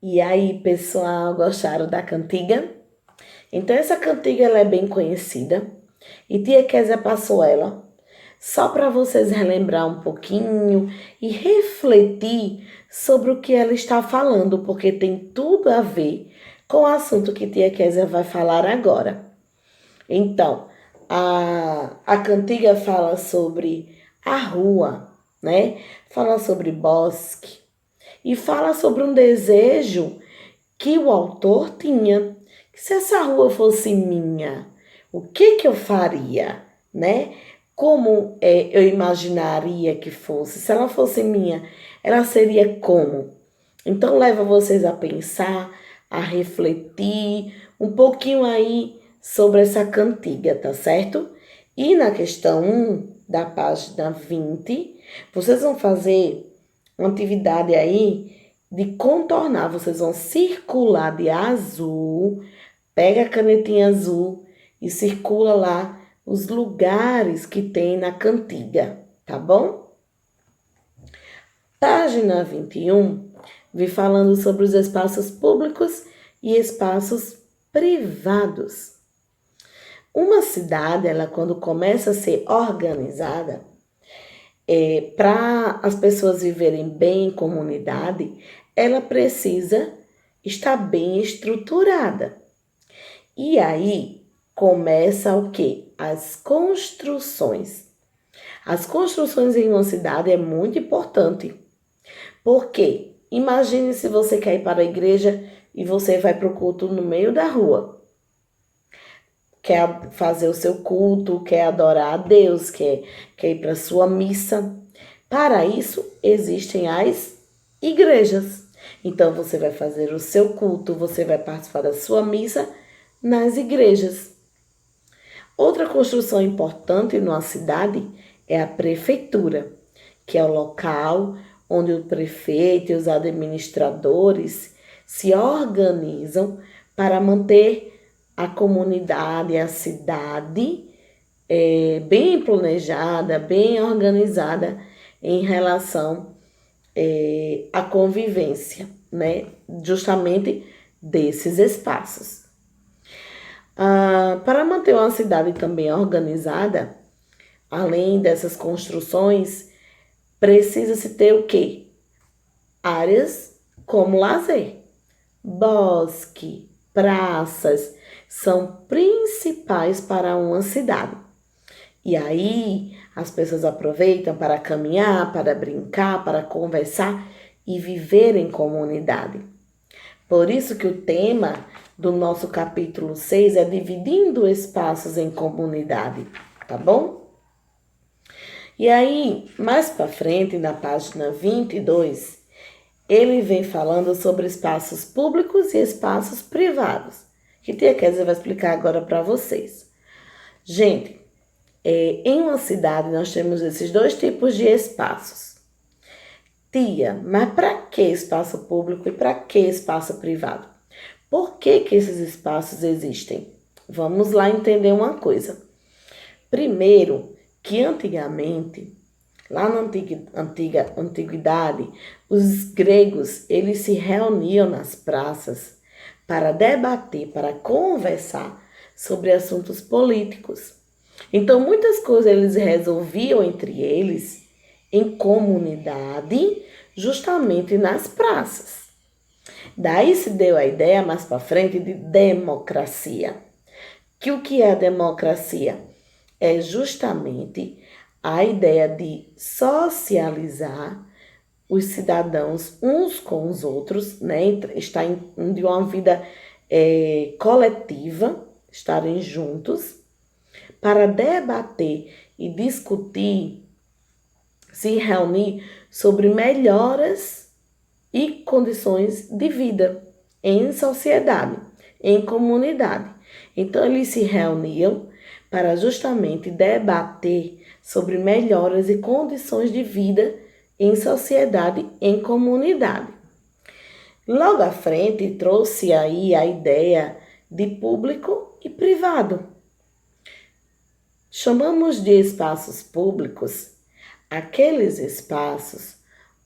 E aí, pessoal, gostaram da cantiga? Então, essa cantiga ela é bem conhecida e tia Kézia passou ela só para vocês relembrar um pouquinho e refletir sobre o que ela está falando, porque tem tudo a ver com o assunto que tia Kézia vai falar agora. Então, a cantiga fala sobre a rua, né? Fala sobre bosque e fala sobre um desejo que o autor tinha. Que se essa rua fosse minha, o que que eu faria, né? Como eu imaginaria que fosse? Se ela fosse minha, ela seria como? Então leva vocês a pensar, a refletir um pouquinho aí sobre essa cantiga, tá certo? E na questão 1 da página 20, vocês vão fazer uma atividade aí de contornar. Vocês vão circular de azul, pega a canetinha azul e circula lá os lugares que tem na cantiga, tá bom? Página 21 vem falando sobre os espaços públicos e espaços privados. Uma cidade, ela quando começa a ser organizada, para as pessoas viverem bem em comunidade, ela precisa estar bem estruturada. E aí começa o quê? As construções. As construções em uma cidade é muito importante. Por quê? Imagine se você quer ir para a igreja e você vai para o culto no meio da rua. Quer fazer o seu culto, quer adorar a Deus, quer ir para a sua missa. Para isso existem as igrejas. Então você vai fazer o seu culto, você vai participar da sua missa nas igrejas. Outra construção importante numa cidade é a prefeitura, que é o local onde o prefeito e os administradores se organizam para manter a comunidade, a cidade bem planejada, bem organizada em relação à convivência, né? Justamente desses espaços. Para manter uma cidade também organizada, além dessas construções, precisa-se ter o quê? Áreas como lazer. Bosque, praças são principais para uma cidade. E aí as pessoas aproveitam para caminhar, para brincar, para conversar e viver em comunidade. Por isso que o tema do nosso capítulo 6 é dividindo espaços em comunidade, tá bom? E aí, mais para frente, na página 22, ele vem falando sobre espaços públicos e espaços privados, que tia Kézia vai explicar agora para vocês. Gente, em uma cidade nós temos esses dois tipos de espaços. Tia, mas para que espaço público e para que espaço privado? Por que esses espaços existem? Vamos lá entender uma coisa. Primeiro, que antigamente, lá na antiguidade, os gregos, eles se reuniam nas praças para debater, para conversar sobre assuntos políticos. Então, muitas coisas eles resolviam entre eles em comunidade, justamente nas praças. Daí se deu a ideia mais para frente de democracia. Que o que é a democracia? É justamente a ideia de socializar os cidadãos uns com os outros, né? Estar de uma vida coletiva, estarem juntos, para debater e discutir, se reunir sobre melhoras e condições de vida em sociedade, em comunidade. Então, eles se reuniam para justamente debater sobre melhoras e condições de vida em sociedade, em comunidade. Logo à frente, trouxe aí a ideia de público e privado. Chamamos de espaços públicos aqueles espaços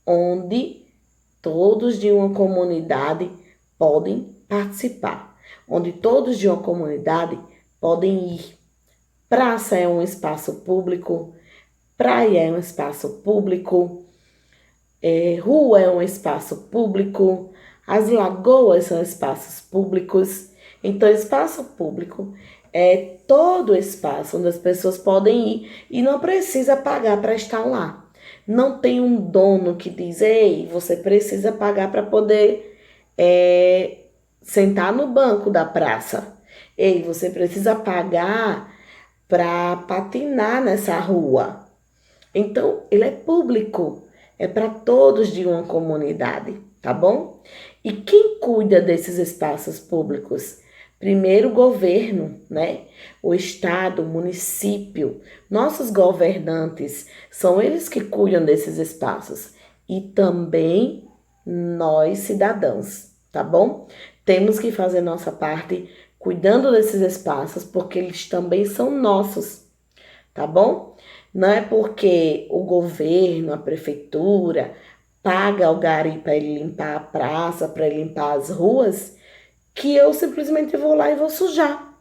onde todos de uma comunidade podem participar, onde todos de uma comunidade podem ir. Praça é um espaço público, praia é um espaço público, rua é um espaço público, as lagoas são espaços públicos. Então, espaço público é todo espaço onde as pessoas podem ir e não precisa pagar para estar lá. Não tem um dono que diz, ei, você precisa pagar para poder sentar no banco da praça. Ei, você precisa pagar para patinar nessa rua. Então, ele é público, é para todos de uma comunidade, tá bom? E quem cuida desses espaços públicos? Primeiro o governo, né? O estado, o município, nossos governantes, são eles que cuidam desses espaços. E também nós, cidadãos, tá bom? Temos que fazer nossa parte cuidando desses espaços, porque eles também são nossos, tá bom? Não é porque o governo, a prefeitura, paga o gari para ele limpar a praça, para ele limpar as ruas, que eu simplesmente vou lá e vou sujar.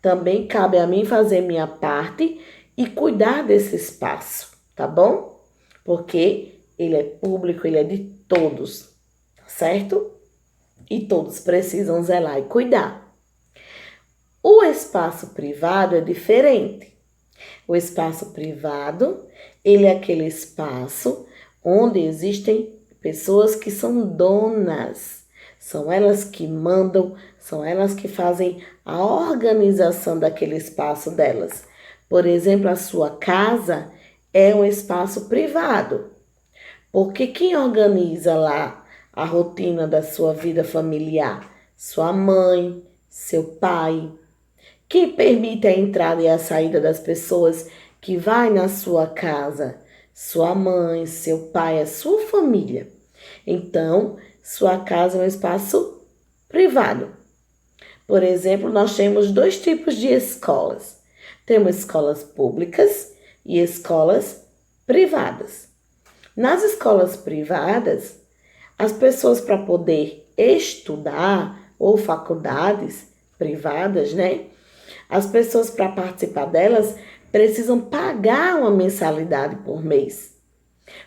Também cabe a mim fazer minha parte e cuidar desse espaço, tá bom? Porque ele é público, ele é de todos, tá certo? E todos precisam zelar e cuidar. O espaço privado é diferente. O espaço privado, ele é aquele espaço onde existem pessoas que são donas. São elas que mandam, são elas que fazem a organização daquele espaço delas. Por exemplo, a sua casa é um espaço privado. Porque quem organiza lá a rotina da sua vida familiar? Sua mãe, seu pai. Quem permite a entrada e a saída das pessoas que vai na sua casa? Sua mãe, seu pai, a sua família. Então, sua casa é um espaço privado. Por exemplo, nós temos dois tipos de escolas. Temos escolas públicas e escolas privadas. Nas escolas privadas, as pessoas para poder estudar, ou faculdades privadas, né? As pessoas para participar delas precisam pagar uma mensalidade por mês,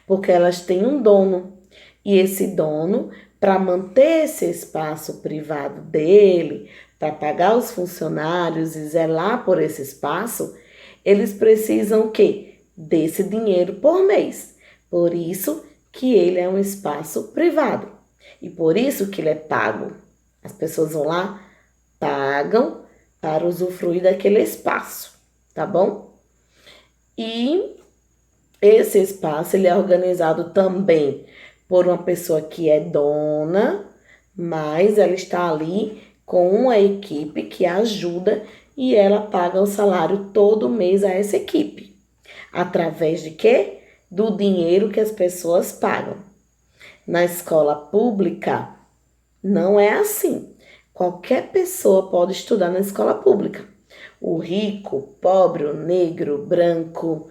porque elas têm um dono. E esse dono, para manter esse espaço privado dele, para pagar os funcionários e zelar por esse espaço, eles precisam o quê? Desse dinheiro por mês. Por isso que ele é um espaço privado. E por isso que ele é pago. As pessoas vão lá, pagam para usufruir daquele espaço, tá bom? E esse espaço ele é organizado também por uma pessoa que é dona, mas ela está ali com uma equipe que ajuda e ela paga o salário todo mês a essa equipe. Através de quê? Do dinheiro que as pessoas pagam. Na escola pública, não é assim. Qualquer pessoa pode estudar na escola pública. O rico, o pobre, o negro, o branco,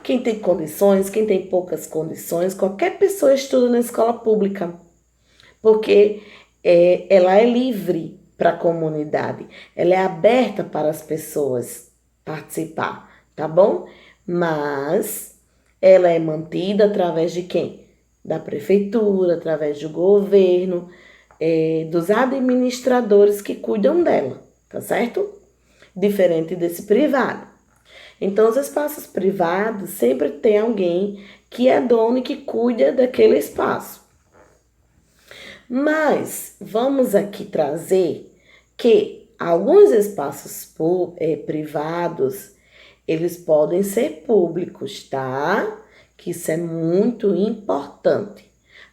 quem tem condições, quem tem poucas condições, qualquer pessoa estuda na escola pública. Porque ela é livre para a comunidade, ela é aberta para as pessoas participar, tá bom? Mas ela é mantida através de quem? Da prefeitura, através do governo, dos administradores que cuidam dela, tá certo? Diferente desse privado. Então, os espaços privados sempre tem alguém que é dono e que cuida daquele espaço. Mas vamos aqui trazer que alguns espaços privados, eles podem ser públicos, tá? Que isso é muito importante.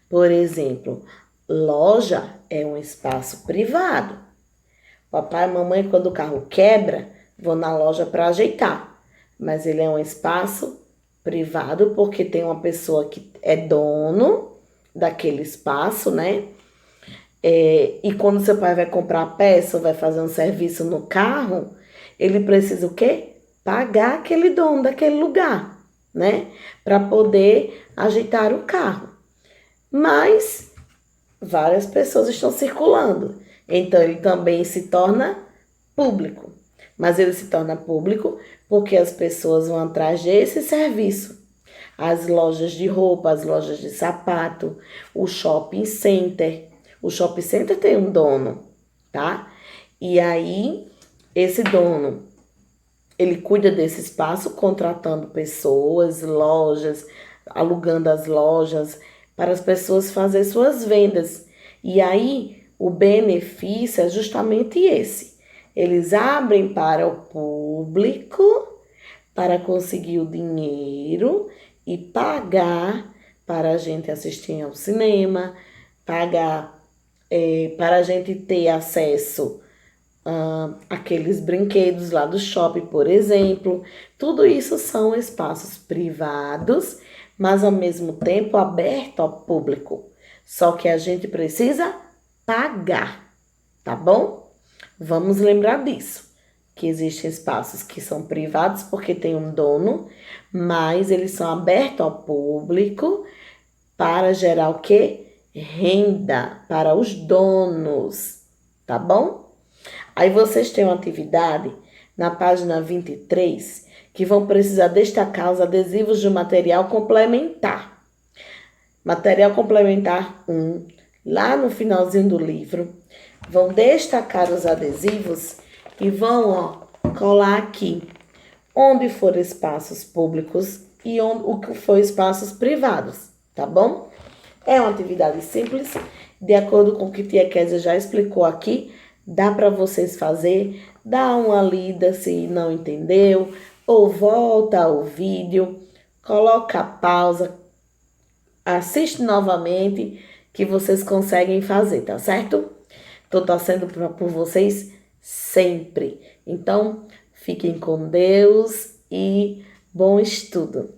Por exemplo, loja é um espaço privado. Papai e mamãe, quando o carro quebra, vão na loja para ajeitar. Mas ele é um espaço privado porque tem uma pessoa que é dono daquele espaço, né? E quando seu pai vai comprar a peça ou vai fazer um serviço no carro, ele precisa o quê? Pagar aquele dono daquele lugar, né? Para poder ajeitar o carro. Mas várias pessoas estão circulando. Então, ele também se torna público. Mas ele se torna público porque as pessoas vão atrás desse serviço. As lojas de roupa, as lojas de sapato, o shopping center. O shopping center tem um dono, tá? E aí, esse dono, ele cuida desse espaço contratando pessoas, lojas, alugando as lojas para as pessoas fazerem suas vendas. E aí, o benefício é justamente esse. Eles abrem para o público para conseguir o dinheiro e pagar para a gente assistir ao cinema, pagar para a gente ter acesso aqueles brinquedos lá do shopping, por exemplo. Tudo isso são espaços privados, mas ao mesmo tempo aberto ao público. Só que a gente precisa pagar, tá bom? Vamos lembrar disso, que existem espaços que são privados porque tem um dono, mas eles são abertos ao público para gerar o quê? Renda para os donos, tá bom? Aí vocês têm uma atividade na página 23 que vão precisar destacar os adesivos de material complementar. Material complementar 1, lá no finalzinho do livro, vão destacar os adesivos e vão colar aqui onde for espaços públicos e o que for espaços privados, tá bom? É uma atividade simples, de acordo com o que tia Kézia já explicou aqui, dá para vocês fazer, dá uma lida se não entendeu, ou volta ao vídeo, coloca a pausa, assiste novamente que vocês conseguem fazer, tá certo? Tô torcendo por vocês sempre. Então, fiquem com Deus e bom estudo.